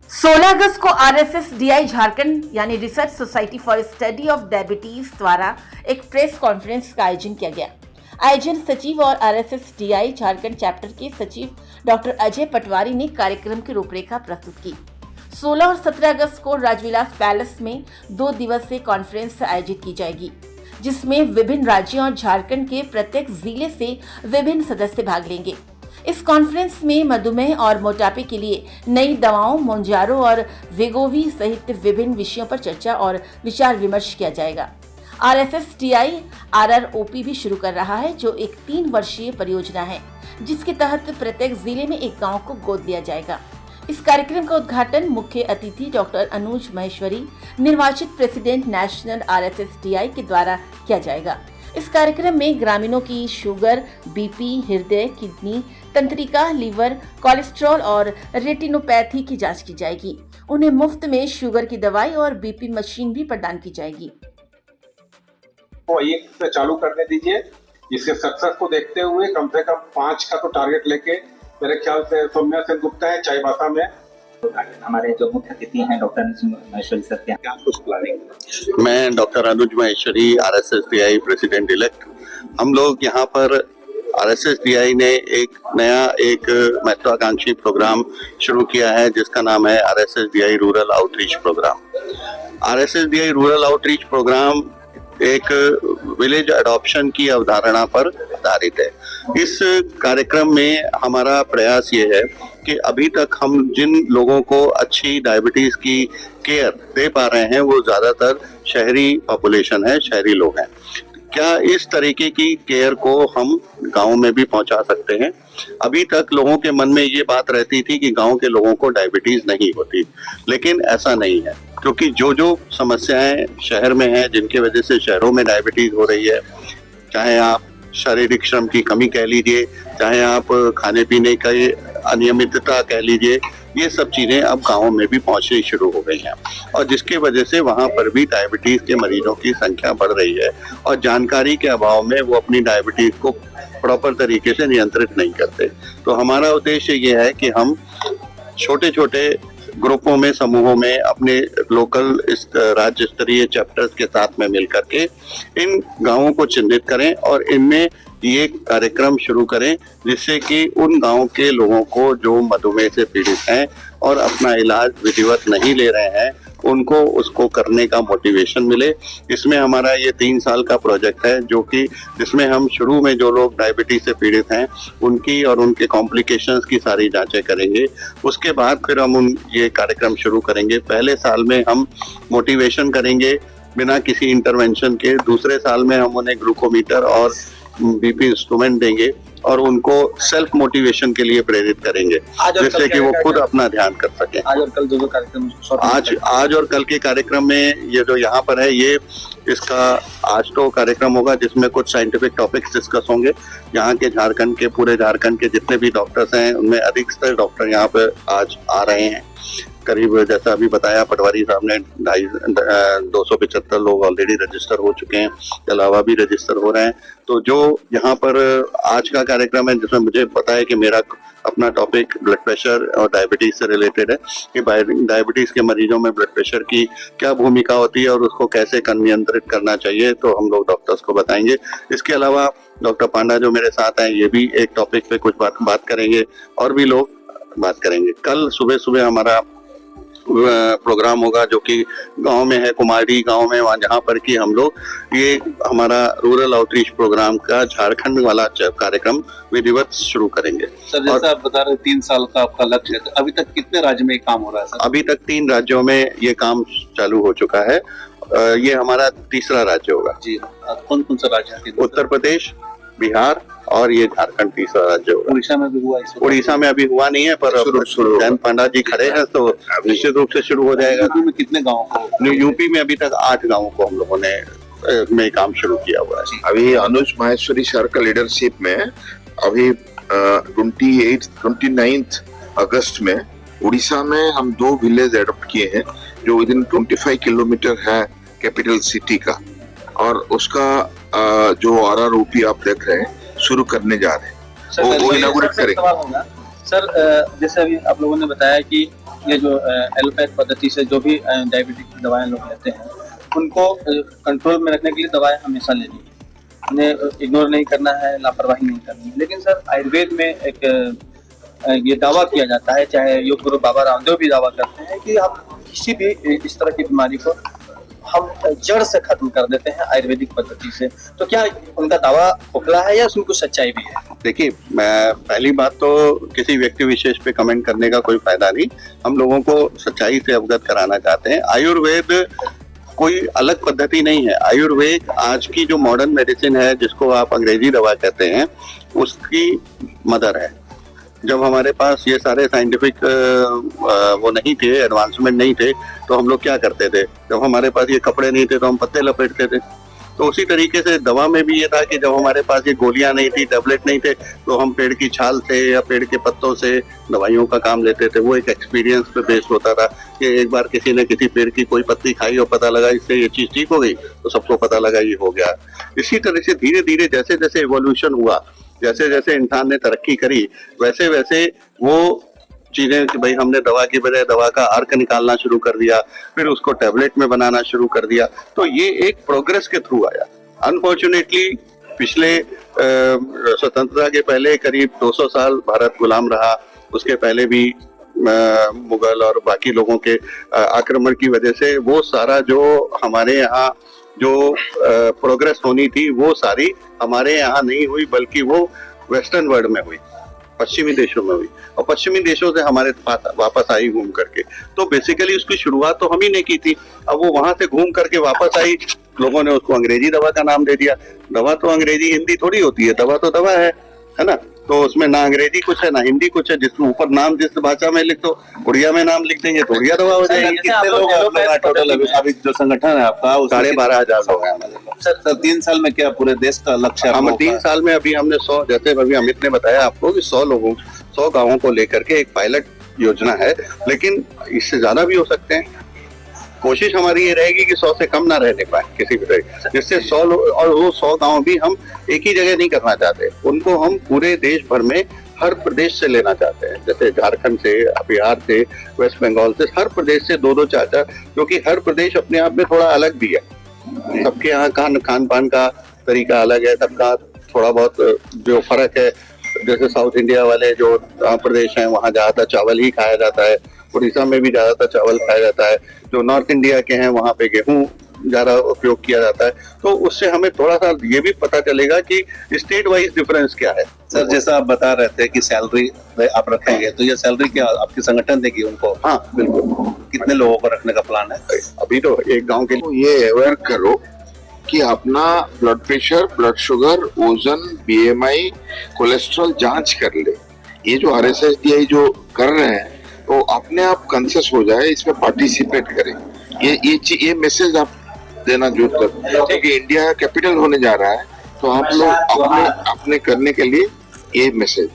16 अगस्त को RSSDI झारखंड यानी research society for study of diabetes द्वारा एक प्रेस कॉन्फ्रेंस का आयोजन किया गया। आयोजन सचिव और RSSDI झारखंड चैप्टर के सचिव डॉक्टर अजय पटवारी ने कार्यक्रम की रूपरेखा प्रस्तुत की। 16 और 17 अगस्त को राजविलास पैलेस में 2 दिवसीय कॉन्फ्रेंस आयोजित की जाएगी, जिसमें विभिन्न राज्यों और झारखंड के प्रत्येक जिले से विभिन्न सदस्य भाग लेंगे। इस कॉन्फ्रेंस में मधुमेह और मोटापे के लिए नई दवाओं, मोंजारो और वेगोवी सहित विभिन्न विषयों पर चर्चा और विचार विमर्श किया जाएगा। RSSDI RROP भी शुरू कर रहा है, जो एक 3 वर्षीय परियोजना है, जिसके तहत प्रत्येक जिले में एक गांव को गोद लिया जाएगा। इस कार्यक्रम का उद्घाटन मुख्य अतिथि डॉक्टर अनुज महेश्वरी, निर्वाचित प्रेसिडेंट नेशनल RSSDI के द्वारा किया जाएगा। इस कार्यक्रम में ग्रामीणों की शुगर, बीपी, हृदय, किडनी, तंत्रिका, लीवर, कोलेस्ट्रॉल और रेटिनोपैथी की जांच की जाएगी। उन्हें मुफ्त में शुगर की दवाई और बीपी मशीन भी प्रदान की जाएगी। तो एक से चालू करने दीजिए। इसके सक्सेस को देखते हुए कम से कम 5 का तो टारगेट लेके, मेरे ख्याल से सौम्या सेनगुप्ता है चाईबासा में। हमारे जो मुख्य अतिथि हैं डॉक्टर अनुज महेश्वरी सर, क्या कुछ प्लानिंग? मैं डॉक्टर अनुज महेश्वरी, RSSDI प्रेसिडेंट इलेक्ट। हम लोग यहाँ पर RSSDI ने एक नया महत्वाकांक्षी प्रोग्राम शुरू किया है, जिसका नाम है RSSDI rural outreach program. RSSDI rural outreach program एक विलेज अडॉप्शन की अवधारणा पर आधारित है। इस कार्यक्रम में हमारा प्रयास ये है कि अभी तक हम जिन लोगों को अच्छी डायबिटीज की केयर दे पा रहे हैं, वो ज्यादातर शहरी पॉपुलेशन है, शहरी लोग हैं। क्या इस तरीके की केयर को हम गांव में भी पहुंचा सकते हैं? अभी तक लोगों के मन में ये बात रहती थी कि गांव के लोगों को डायबिटीज नहीं होती, लेकिन ऐसा नहीं है, क्योंकि जो समस्याएं शहर में हैं, जिनकी वजह से शहरों में डायबिटीज हो रही है, चाहे आप शारीरिक श्रम की कमी कह लीजिए, चाहे आप खाने पीने का अनियमितता कह लीजिए, ये सब चीजें अब गाँव में भी पहुंचनी शुरू हो गई हैं, और जिसकी वजह से वहां पर भी डायबिटीज के मरीजों की संख्या बढ़ रही है, और जानकारी के अभाव में वो अपनी डायबिटीज को प्रॉपर तरीके से नियंत्रित नहीं करते। तो हमारा उद्देश्य ये है कि हम छोटे छोटे ग्रुपों में, समूहों में, अपने लोकल राज्य स्तरीय चैप्टर्स के साथ में मिलकर के इन गांवों को चिन्हित करें और इनमें ये कार्यक्रम शुरू करें, जिससे कि उन गांव के लोगों को जो मधुमेह से पीड़ित हैं और अपना इलाज विधिवत नहीं ले रहे हैं, उनको उसको करने का मोटिवेशन मिले। इसमें हमारा ये 3 साल का प्रोजेक्ट है, जो कि जिसमें हम शुरू में जो लोग डायबिटीज से पीड़ित हैं उनकी और उनके कॉम्प्लिकेशंस की सारी जांचें करेंगे। उसके बाद फिर हम ये कार्यक्रम शुरू करेंगे। पहले साल में हम मोटिवेशन करेंगे बिना किसी इंटरवेंशन के। दूसरे साल में हम उन्हें ग्लूकोमीटर और बीपी इंस्ट्रूमेंट देंगे और उनको सेल्फ मोटिवेशन के लिए प्रेरित करेंगे, जिससे कि वो खुद अपना ध्यान कर सकें। आज और कल जो कार्यक्रम आज और कल के कार्यक्रम में ये जो यहाँ पर है, ये इसका आज तो कार्यक्रम होगा जिसमें कुछ साइंटिफिक टॉपिक्स डिस्कस होंगे। यहाँ के झारखंड के, पूरे झारखंड के जितने भी डॉक्टर्स हैं, उनमें अधिकतर डॉक्टर यहाँ पे आज आ रहे हैं। करीब जैसा अभी बताया पटवारी साहब ने, 275 लोग ऑलरेडी रजिस्टर हो चुके हैं, इसके अलावा भी रजिस्टर हो रहे हैं। तो जो यहाँ पर आज का कार्यक्रम है, जिसमें मुझे पता है कि मेरा अपना टॉपिक ब्लड प्रेशर और डायबिटीज से रिलेटेड है, कि डायबिटीज के मरीजों में ब्लड प्रेशर की क्या भूमिका होती है और उसको कैसे नियंत्रित करना चाहिए, तो हम लोग डॉक्टर्स को बताएंगे। इसके अलावा डॉक्टर पांडा जो मेरे साथ हैं, ये भी एक टॉपिक पे कुछ बात करेंगे, और भी लोग बात करेंगे। कल सुबह सुबह हमारा प्रोग्राम होगा जो कि गांव में है, कुमारी गांव में, वहाँ जहाँ पर कि हम लोग ये हमारा रूरल आउटरीच प्रोग्राम का झारखंड वाला कार्यक्रम विधिवत शुरू करेंगे। सर, जैसा आप बता रहे 3 साल का आपका लक्ष्य है, तो अभी तक कितने राज्य में काम हो रहा है सर? अभी तक 3 राज्यों में ये काम चालू हो चुका है। ये हमारा तीसरा राज्य होगा। जी, कौन कौन सा राज्य है? उत्तर प्रदेश, बिहार और ये झारखंड तीसरा राज्य होगा। उड़ीसा में भी हुआ? उड़ीसा में अभी हुआ नहीं है, पर जयंत पांडा जी खड़े हैं, तो निश्चित रूप से शुरू हो जाएगा। यूपी में कितने गाँव को? यूपी में अभी तक 8 गाँवों को हम लोगों ने में काम शुरू किया हुआ है। अभी अनुज माहेश्वरी सर का लीडरशिप में अभी 29 अगस्त में उड़ीसा में हम 2 विलेज एडॉप्ट किए हैं, जो विदिन 25 किलोमीटर है कैपिटल सिटी का, और उसका जो RROP आप देख रहे हैं शुरू करने जा रहे हैं, वो इनॉग्रेट करेंगे। सर, जैसे अभी आप लोगों ने बताया कि ये जो एलोपैथ पद्धति से जो भी डायबिटीज की दवाएं लोग लेते हैं उनको कंट्रोल में रखने के लिए दवाएं हमेशा लेनी है, उन्हें इग्नोर नहीं करना है, लापरवाही नहीं करनी है। लेकिन सर आयुर्वेद में एक ये दावा किया जाता है, चाहे योग गुरु बाबा रामदेव भी दावा करते हैं कि हम किसी भी इस तरह की बीमारी को हम जड़ से खत्म कर देते हैं आयुर्वेदिक पद्धति से। तो क्या उनका दावा खोखला है या उसमें कुछ सच्चाई भी है? देखिए, मैं पहली बात तो किसी व्यक्ति विशेष पे कमेंट करने का कोई फायदा नहीं। हम लोगों को सच्चाई से अवगत कराना चाहते हैं। आयुर्वेद कोई अलग पद्धति नहीं है। आयुर्वेद आज की जो मॉडर्न मेडिसिन है, जिसको आप अंग्रेजी दवा कहते हैं, उसकी मदर है। जब हमारे पास ये सारे साइंटिफिक वो नहीं थे, एडवांसमेंट नहीं थे, तो हम लोग क्या करते थे? जब हमारे पास ये कपड़े नहीं थे तो हम पत्ते लपेटते थे। तो उसी तरीके से दवा में भी ये था कि जब हमारे पास ये गोलियां नहीं थी, टैबलेट नहीं थे, तो हम पेड़ की छाल से या पेड़ के पत्तों से दवाइयों का काम लेते थे। वो एक एक्सपीरियंस पे बेस्ड होता था कि एक बार किसी ने किसी पेड़ की कोई पत्ती खाई और पता लगा इससे ये चीज ठीक हो गई, तो सबको पता लगा ये हो गया। इसी तरह से धीरे धीरे जैसे जैसे इवोल्यूशन हुआ, जैसे जैसे इंसान ने तरक्की करी, वैसे वैसे वो चीजें कि भाई हमने दवा की बजाय दवा का अर्क निकालना शुरू कर दिया, फिर उसको टैबलेट में बनाना शुरू कर दिया। तो ये एक प्रोग्रेस के थ्रू आया। अनफॉर्चुनेटली पिछले स्वतंत्रता के पहले करीब 200 साल भारत गुलाम रहा। उसके पहले भी मुगल और बाकी लोगों के आक्रमण की वजह से वो सारा जो हमारे यहाँ जो प्रोग्रेस होनी थी वो सारी हमारे यहाँ नहीं हुई, बल्कि वो वेस्टर्न वर्ल्ड में हुई, पश्चिमी देशों में हुई, और पश्चिमी देशों से हमारे पास वापस आई घूम करके। तो बेसिकली उसकी शुरुआत तो हम ही ने की थी। अब वो वहां से घूम करके वापस आई, लोगों ने उसको अंग्रेजी दवा का नाम दे दिया। दवा तो अंग्रेजी हिंदी थोड़ी होती है, दवा तो दवा है ना? तो उसमें ना अंग्रेजी कुछ है ना हिंदी कुछ है। जिसमें ऊपर नाम जिस भाषा में लिख दो, उड़िया में नाम लिख देंगे तो उड़िया दवा हो जाएगी। कितने लोग टोटल अभी जो संगठन है आपका 12,500 लोग हैं हमारे पास। सर 3 साल में क्या पूरे देश का लक्ष्य? हम 3 साल में अभी हमने 100, जैसे अभी अमित ने बताया आपको कि 100 गाँवों को लेकर के एक पायलट योजना है, लेकिन इससे ज्यादा भी हो सकते हैं। कोशिश हमारी ये रहेगी कि 100 से कम ना रहने पाए किसी भी तरह, जिससे 100 और वो 100 गाँव भी हम एक ही जगह नहीं करना चाहते, उनको हम पूरे देश भर में हर प्रदेश से लेना चाहते हैं। जैसे झारखंड से, बिहार से, वेस्ट बंगाल से, हर प्रदेश से 2-2, 4-4, क्योंकि हर प्रदेश अपने आप में थोड़ा अलग भी है। सबके यहाँ खान पान का तरीका अलग है, सबका थोड़ा बहुत जो फर्क है। जैसे साउथ इंडिया वाले जो प्रदेश हैं वहाँ ज्यादातर चावल ही खाया जाता है, उड़ीसा में भी ज्यादातर चावल खाया जाता है। जो नॉर्थ इंडिया के हैं वहाँ पे गेहूं ज्यादा उपयोग किया जाता है। तो उससे हमें थोड़ा सा ये भी पता चलेगा कि स्टेट वाइज डिफरेंस क्या है। सर जैसा आप बता रहे थे कि सैलरी आप रखेंगे, तो ये सैलरी क्या आपकी संगठन देगी उनको? हाँ बिल्कुल। कितने लोगों को रखने का प्लान है? अभी तो एक गाँव के लिए ये अवेयर करो कि अपना ब्लड प्रेशर, ब्लड शुगर, वजन, BMI, कोलेस्ट्रॉल जांच कर ले। ये जो RSSDI जो कर रहे हैं तो अपने आप कॉन्शियस हो जाए, इसमें पार्टिसिपेट करें। ये मैसेज आप देना जरूर, क्योंकि इंडिया कैपिटल होने जा रहा है, तो आप लोग अपने करने के लिए ये मैसेज